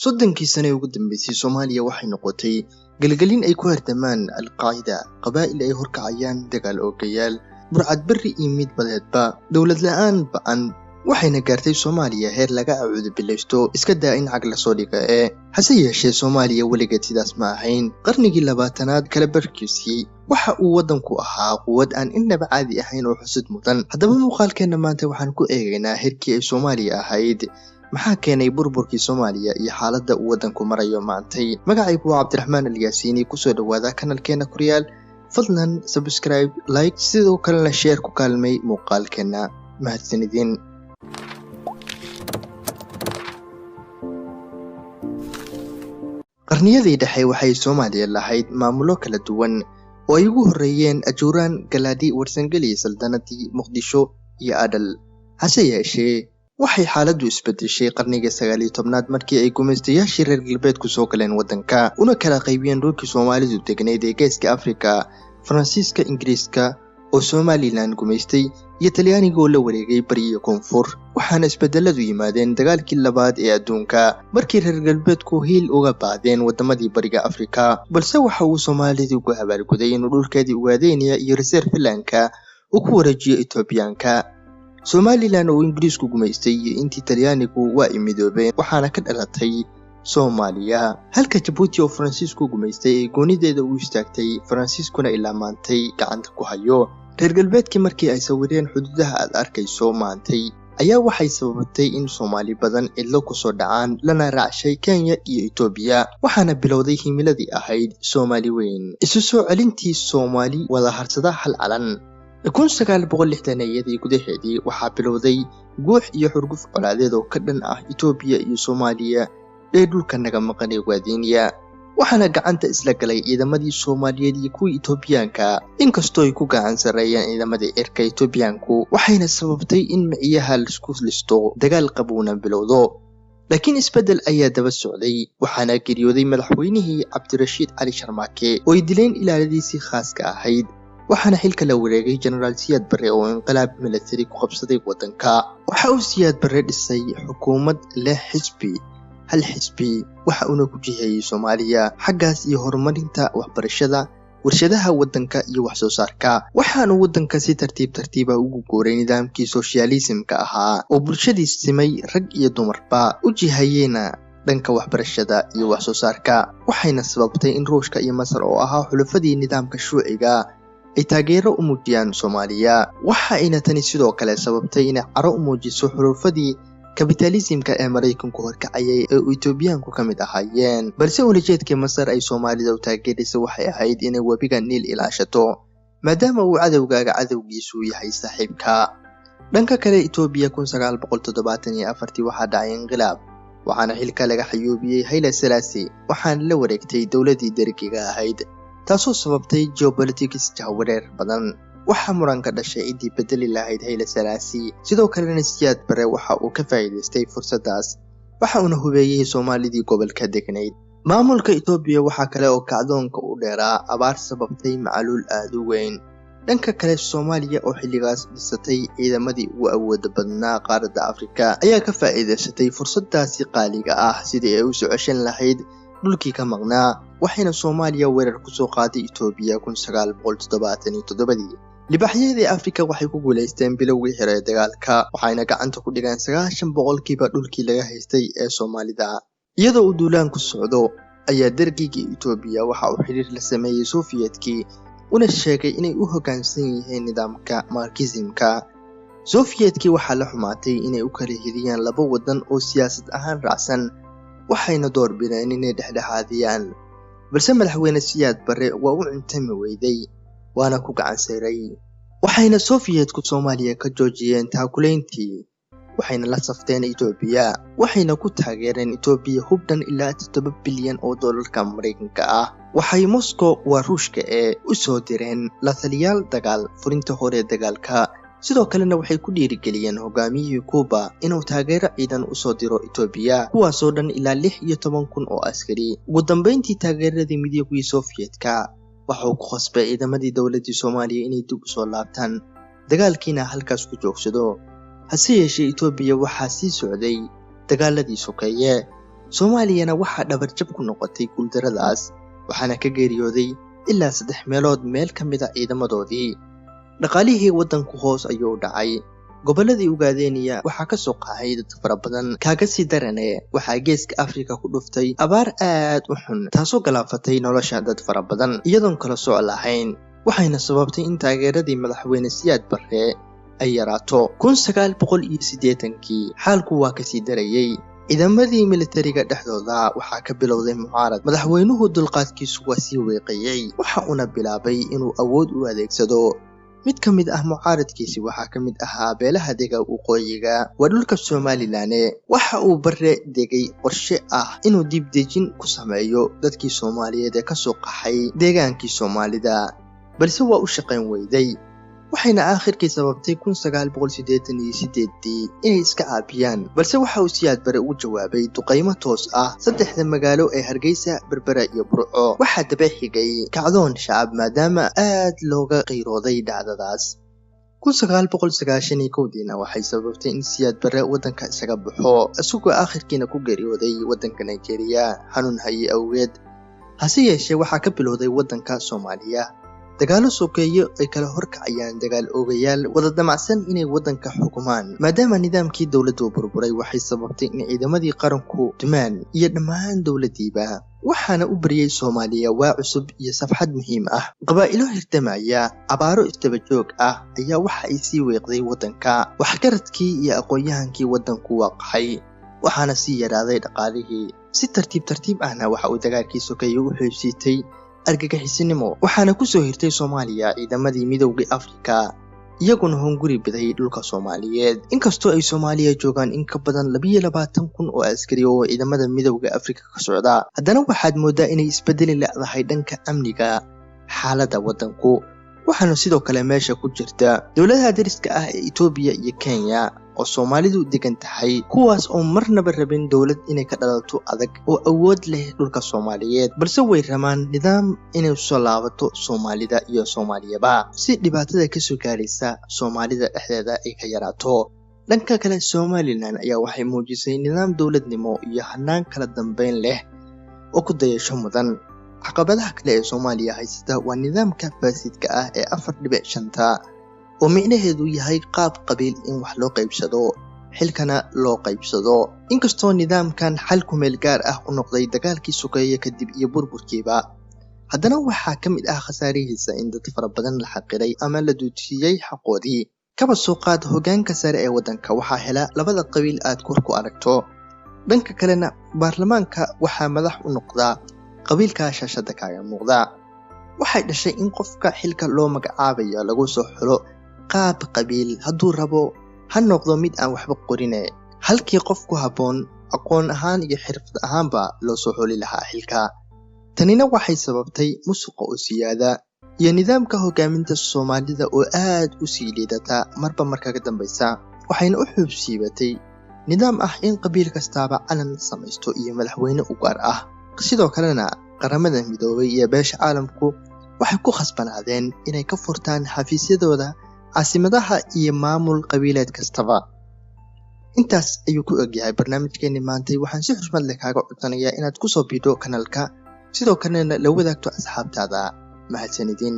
soddonkii sane ugu dambeysay Soomaaliya waxay noqotay galgalin ay ku hardamaan al-Qaa'ida qabaa'il ay horkacayaan dagaal oogayaal burcad bari iyo mid badeedba dawlad la'aan ba'an waxayna gaartay Soomaaliya heer laga acuudo bilaysto iska daa in cag la soo dhiga hase yeeshee Soomaaliya weligeed sidaas ma ahayn qarnigii 20aad kala barkiisii waxa uu wadanku ahaa quwad aan innaba caadi ahayn oo xusud mudan haddaba muuqaalkeena maanta waxaan ku eegaynaa heerkii ay Soomaaliya ahayd maxaa keenay burburkii Soomaaliya iyo xaaladda uu wadanku marayo maantay magacaygu waa Cabdiraxmaan Alyaasiini ku soo dhawaada kanalkeena Koryaal fadlan subscribe like sidoo kalena share ku kaalmay muuqaalkeena mahadsanidin qarniyadii dhexe waxay Soomaaliya lahayd maamulo kala duwan oo ay ugu horeeyeen Ajuuraan Galaadi Warsangeli saldanadii Muqdisho iyo Adal hase yeeshee waxay xaaladdu isbedeshay qarnigii 19aad markii ay gumaystayaashii reer galbeedku soo galeen wadanka una kala qaybiyeen dhulkii Soomaalidu deganayd ee Geeska Afrika Faransiiska Ingiriiska oo Somaliland gumaystay iyo Talyaaniga oo la wareegay bari iyo koonfur waxaana isbedeladu yimaadeen dagaalkii labaad ee adduunka markii reer galbeedku hiil uga baadeen wadamadii bariga Afrika balse waxa uu Soomaalidu ugu abaalguday inuu dhulkeedii Ugaadeniya iyo Reserve-Lanka uu ku wareejiyo Etoobiyaanka Somaliland oo Ingiriisku gumaystay iyo intii Talyaanigu waa midoobeen waxaana ka dhalatay Soomaaliya halka Djibouti oo Faransiisku gumaystay ay goonideeda u istaagtay Faransiiskuna ilaa maantay gacanta ku hayo reer galbeedkii markii ay sawireen xuduudaha aad arkayso maantay ayaa waxay sababatay in Soomaali badan cidlo ku soo dhacaan lana raacshay Kenya iyo Itoobiya waxaana bilowday himiladii ahayd Soomaali weyn isu soo celintii Soomaali wada harsada hal calan 1960 gudaheedii waxaa bilowday guux iyo xurguf colaadeed oo ka dhan ah Itoobiya iyo Soomaaliya ee dhulka naga maqan ee Ugaadeniya waxaana gacanta isla galay ciidamadii Soomaaliyeed iyo kuwii Itoobiyaanka inkastoo ay ku gacan sareeyeen ciidamadii cirka Itoobiyaanku waxayna sababtay in miciyaha la isku listo dagaal qabuuna bilowdo laakiin isbedel ayaa daba socday waxaana geeriyooday madaxweynihii Cabdirashiid Cali Sharmaake oo ay dileen ilaaladiisii khaaska ahayd waxaana xilka la wareegay General Siyaad Barre oo inqilaab military ku qabsaday wadanka waxa uu Siyaad Barre dhisay xukuumad leh hal xisbi waxa uu ku jihayay Soomaaliya xaggaas iyo horumarinta waxbarashada warshadaha wadanka iyo wax soo saarka waxaana wadanka si tartiib ugu gooray nidaamkii socialism-ka ahaa oo bulshadiisa simay rag iyo dumarba u jihayeen dhanka waxbarashada iyo wax soo saarka waxayna sababtay in Ruushka iyo Masar oo ahaa xulafadii nidaamka shuuciga ay taageero u muujiyaan Soomaaliya waxayna tani sidoo kale sababtay in caro u muujiso xulafadii kapitalismka ee Mareykanku horkacayay ee Itoobiyaanku ka mid ahaayeen balse ujeedkii Masar ay Soomaalida u taageerisay waxay ahayd inay wabiga Niil ilaashato maadaama uu cadawgaaga cadawgiisu yahay saaxiibka dhanka kale Itoobiya 1974 waxaa dhacay inqilaab waxaana xilka laga xayuubiyay Haile Selassie waxaana la wareegtay dawladii Dergiga ahayd taasoo sababtay geopolitics jahwareer badan waxa muran ka dhashay idii bedeli lahayd Haile Selassie sidoo kalena Siyaad Barre waxa uu ka faa'iideystay fursadaas waxa uu hubeeyay Soomaalidii gobolka deganayd maamulka Itoobiya waxa kale oo kacdoonka u dheeraa abaar sababtay macaluul aad u weyn dhanka kale Soomaaliya oo xilligaas dhisatay ciidamadii ugu awoodda badnaa qaaradda Afrika ayaa ka faa'iideystay fursadaasi qaaliga ah sidii ay u soo ceshan lahayd dhulkii ka maqnaa waxayna Soomaaliya weerar ku soo qaaday Itoobiya 1977 libaxyadii Afrika waxay ku guuleysteen bilowgii hore dagaalka waxayna gacanta ku dhigeen 90% dhulkii laga haystay ee Soomaalida iyadoo uu duulaan ku socdo ayaa Dergigii Itoobiya waxa uu xiriir la sameeyay Sofiyeetkii una sheegay inay u hoggaansan yihiin nidaamka Marxismka Sofiyeetkii waxa la xumaatay inay u kala hiriyaan laba wadan oo siyaasad ahaan raacsan waxayna door bideen inay dhexdhexaadiyaan balse madaxweyne Siyaad Barre waa u cintami weyday waana ku gacan sayray waxayna Sofiyeetku Soomaaliya ka joojiyeen taakuleyntii waxayna la safteen Itoobiya waxayna ku taageereen Itoobiya hubdan ilaa 7 bilyan oo dollarka Mareykanka ah waxay Moscow waa Ruushka u soo direen la taliyaal dagaal furinta hore dagaalka sidoo kalena waxay ku dhiirigeliyeen hogaamiyihii Cuba inuu taageero ciidan u soo diro Itoobiya kuwaas oo dhan ilaa 16,000 oo askari ugu dambeyntii taageeradii midowgii Sofiyeetka waxa uu ku khasbay ciidamadii dawladda Soomaaliya inay dib u soo laabtaan dagaalkiina halkaas ku joogsado hase yeeshee Itoobiya waxaa sii socday dagaaladii sokeeye soomaaliyana waxaa dhabarjab ku noqotay guuldaradaas waxaana ka geeriyooday ilaa 3 meelood meel ka mid ah ciidamadoodii. dhaqaalihii waddanku hoos ayuu dhacay. gobolladii Ugaadeniya waxaa ka soo qaxay dad fara badan. kaaga sii darane waxaa geeska Afrika ku dhuftay abaar aad u xun taasoo galaafatay nolosha dad fara badan iyadoon kala sooc lahayn, waxayna sababtay in taageeradii madaxweyne Siyaad Barre ay yaraato. 1980kii xaalku waa ka sii darayay. ciidamadii militariga dhexdooda waxaa ka bilowday mucaarad. madaxweynuhu dulqaadkiisu waa sii weeqayay, waxa uuna bilaabay inuu awood u adeegsado. mid ka mid ah mucaaradkiisi waxaa ka mid ahaa beelaha dega waqooyiga waa dhulka Somaliland. waxa uu Barre degay qorshe ah inuu dib dejin ku sameeyo dadkii Soomaaliyeed ee ka soo qaxay deegaankii Soomaalida, balse waa u shaqayn weyday. waxayna aakhirkii sababtay 1988 inay iska caabiyaan, balse waxa uu Siyaad Barre ugu jawaabay duqaymo toos ah 3 magaalo ee Hargeysa, Berbera iyo Burco. waxaa daba xigay kacdoon shacab maadaama aad looga qayrooday dhacdadaas. 1991diina waxay sababtay in Siyaad Barre waddanka isaga baxo, isagoo aakhirkiina ku geeriyooday waddanka Nigeria xanuun haye awgeed. hase yeeshee waxaa ka bilowday waddanka Soomaaliya dagaalo sokeeye ay kala horkacayaan dagaal oogayaal wada damacsan inay waddanka xukumaan. maadaama nidaamkii dawladdu burburay waxay sababtay in ciidamadii qaranku dumaan iyo dhammaan dawladdiiba, waxaana u bariyay Soomaaliya waa cusub iyo safxad muhiim ah. qabaa'ilo hirdamaya abaaro isdaba joog ah ayaa waxa ay sii weeqday waddanka. waxgaradkii iyo aqoon-yahankii waddanku waa qaxay, waxaana sii yaraaday dhaqaalihii. si tartiib ahna waxa uu dagaalkii sokeeye u xoojisay argagixisinimo, waxaana ku soo hirtay Soomaaliya ciidamadii midowga Afrika iyaguna hunguri biday dhulka Soomaaliyeed. inkastoo ay Soomaaliya joogaan in ka badan 22,000 oo askari oo ciidamada midowga Afrika ka socda, haddana waxaad moodaa inay isbedeli leedahay dhanka amniga xaaladda waddanku. waxaana sidoo kale meesha ku jirta dawladaha dariska ah ee Itoobiya iyo Kenya oo Soomaalidu degan tahay, kuwaas oo marnaba rabin dawlad inay ka dhalato adag oo awood leh dhulka Soomaaliyeed, balse way rabaan nidaam inay soo laabato Soomaalida iyo Soomaaliyaba si dhibaatada ka soo gaaraysa Soomaalida dhexdeeda ay ka yaraato. dhanka kale Somaliland ayaa waxay muujisay nidaam dawladnimo iyo hannaan kala dambeyn leh oo ku dayasho mudan. caqabadaha kale ee Soomaaliya haysata waa nidaamka faasidka ah ee 4.5 oo micnaheedu yahay qaab qabiil in wax loo qaybsado, xilkana loo qaybsado. inkastoo nidaamkan xal ku meel gaar ah u noqday dagaalkii sokeeye kadib iyo burburkiiba, haddana waxaa ka mid ah khasaarihiisa in dad fara badan la xaqiray ama la duudsiyey xaqoodii. kaba soo qaad hoggaanka sare ee waddanka waxaa hela labada qabiil aad kor ku aragto. dhanka kalena baarlamaanka waxaa madax u noqdaa qabiilka shaashada kaaga muuqda. waxay dhashay in qofka xilka loo magacaabayo lagu soo xulo qaab qabiil, hadduu rabo ha noqdo mid aan waxba qorine, halkii qof ku habboon aqoon ahaan iyo xirfad ahaanba loo soo xuli lahaa xilka. tanina waxay sababtay musuqa oo siyaada iyo nidaamka hoggaaminta Soomaalida oo aad u sii liidata marba marka ka dambaysa, waxayna u xuubsiibatay nidaam ah in qabiil kastaaba calan samaysto iyo madaxweyne u gaar ah. sidoo kalena qaramada midoobay iyo beesha caalamku waxay ku khasbanaadeen inay ka furtaan xafiisyadooda caasimadaha iyo maamul qabiileed kastaba. intaas ayuu ku egyahay barnaamijkeeni maantay. waxaan si xushmad leh kaaga codsanayaa inaad ku soo biidho kanaalka, sidoo kalena la wadaagto asxaabtaada. mahadsanidin.